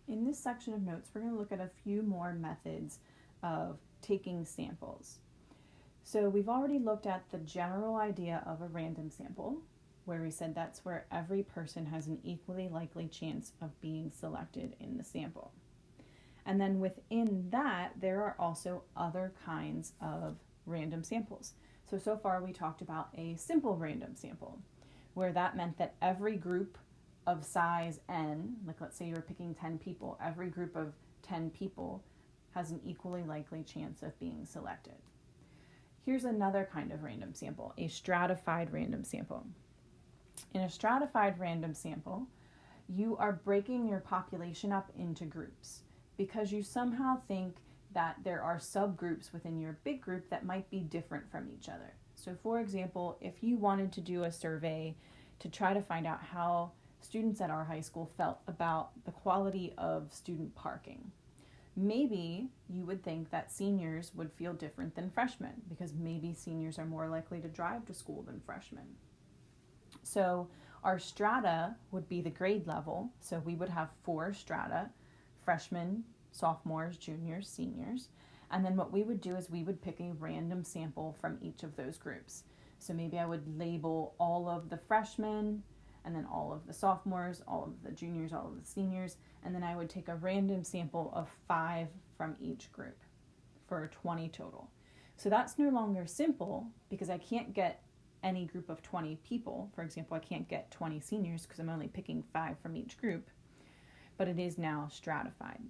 In this section of notes, we're going to look at a few more methods of taking samples. So we've already looked at the general idea of a random sample, where we said that's where every person has an equally likely chance of being selected in the sample. And then within that, there are also other kinds of random samples. So far we talked about a simple random sample, where that meant that every group of size n, like let's say you're picking 10 people, every group of 10 people has an equally likely chance of being selected. Here's another kind of random sample, a stratified random sample. In a stratified random sample, you are breaking your population up into groups because you somehow think that there are subgroups within your big group that might be different from each other. So for example, if you wanted to do a survey to try to find out how students at our high school felt about the quality of student parking, maybe you would think that seniors would feel different than freshmen because maybe seniors are more likely to drive to school than freshmen. So our strata would be the grade level. So we would have 4 strata: freshmen, sophomores, juniors, seniors. And then what we would do is we would pick a random sample from each of those groups. So maybe I would label all of the freshmen, and then all of the sophomores, all of the juniors, all of the seniors, and then I would take a random sample of 5 from each group for 20 total. So that's no longer simple because I can't get any group of 20 people. For example, I can't get 20 seniors because I'm only picking 5 from each group, but it is now stratified.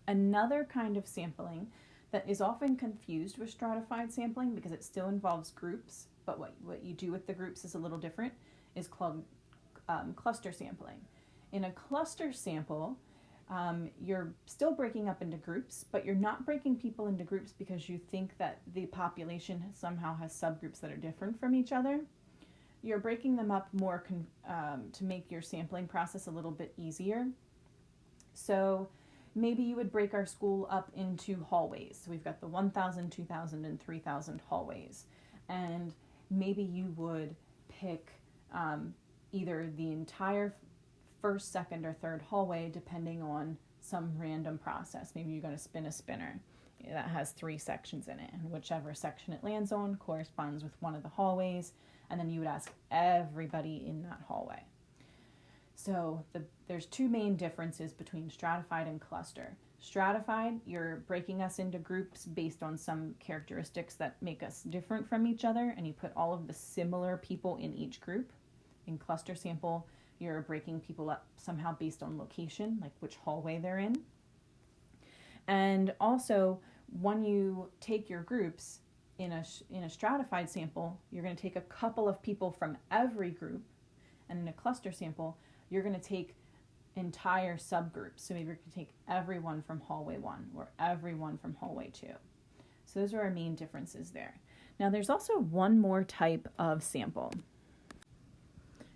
Another kind of sampling that is often confused with stratified sampling because it still involves groups, but what you do with the groups is a little different, is called cluster sampling. In a cluster sample, you're still breaking up into groups, but you're not breaking people into groups because you think that the population somehow has subgroups that are different from each other. You're breaking them up more to make your sampling process a little bit easier. So maybe you would break our school up into hallways. So we've got the 1,000, 2,000, and 3,000 hallways. And maybe you would pick either the entire first, second, or third hallway depending on some random process. Maybe you're going to spin a spinner that has 3 sections in it, and whichever section it lands on corresponds with one of the hallways, and then you would ask everybody in that hallway. So there's 2 main differences between stratified and cluster. Stratified, you're breaking us into groups based on some characteristics that make us different from each other, and you put all of the similar people in each group. In cluster sample, you're breaking people up somehow based on location, like which hallway they're in. And also, when you take your groups in a stratified sample, you're going to take a couple of people from every group, and in a cluster sample, you're going to take entire subgroups. So maybe you're going to take everyone from hallway 1 or everyone from hallway 2. So those are our main differences there. Now there's also one more type of sample.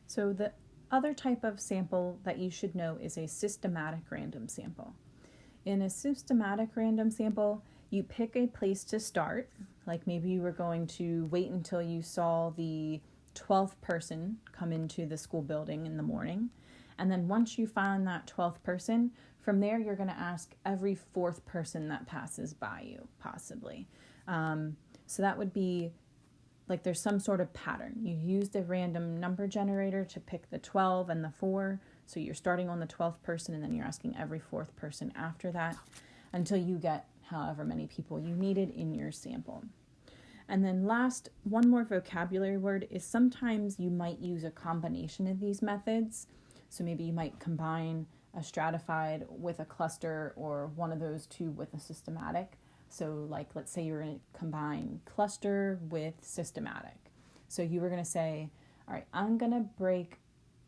So the other type of sample that you should know is a systematic random sample. In a systematic random sample, you pick a place to start, like maybe you were going to wait until you saw the 12th person come into the school building in the morning. And then once you find that 12th person, from there you're going to ask every 4th person that passes by you, possibly. So that would be like there's some sort of pattern. You used a random number generator to pick the 12 and the 4. So you're starting on the 12th person and then you're asking every 4th person after that until you get however many people you needed in your sample. And then last, one more vocabulary word is sometimes you might use a combination of these methods. So maybe you might combine a stratified with a cluster or one of those 2 with a systematic. So like let's say you're going to combine cluster with systematic. So you were going to say, all right, I'm going to break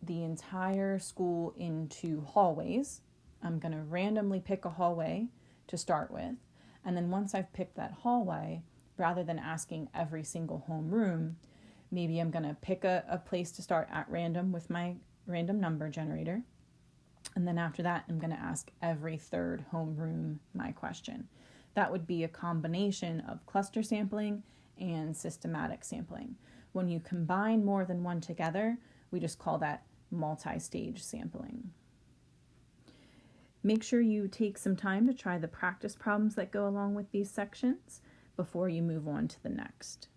the entire school into hallways. I'm going to randomly pick a hallway to start with. And then once I've picked that hallway, rather than asking every single homeroom, maybe I'm going to pick a place to start at random with my random number generator. And then after that, I'm going to ask every 3rd homeroom my question. That would be a combination of cluster sampling and systematic sampling. When you combine more than one together, we just call that multi-stage sampling. Make sure you take some time to try the practice problems that go along with these sections before you move on to the next.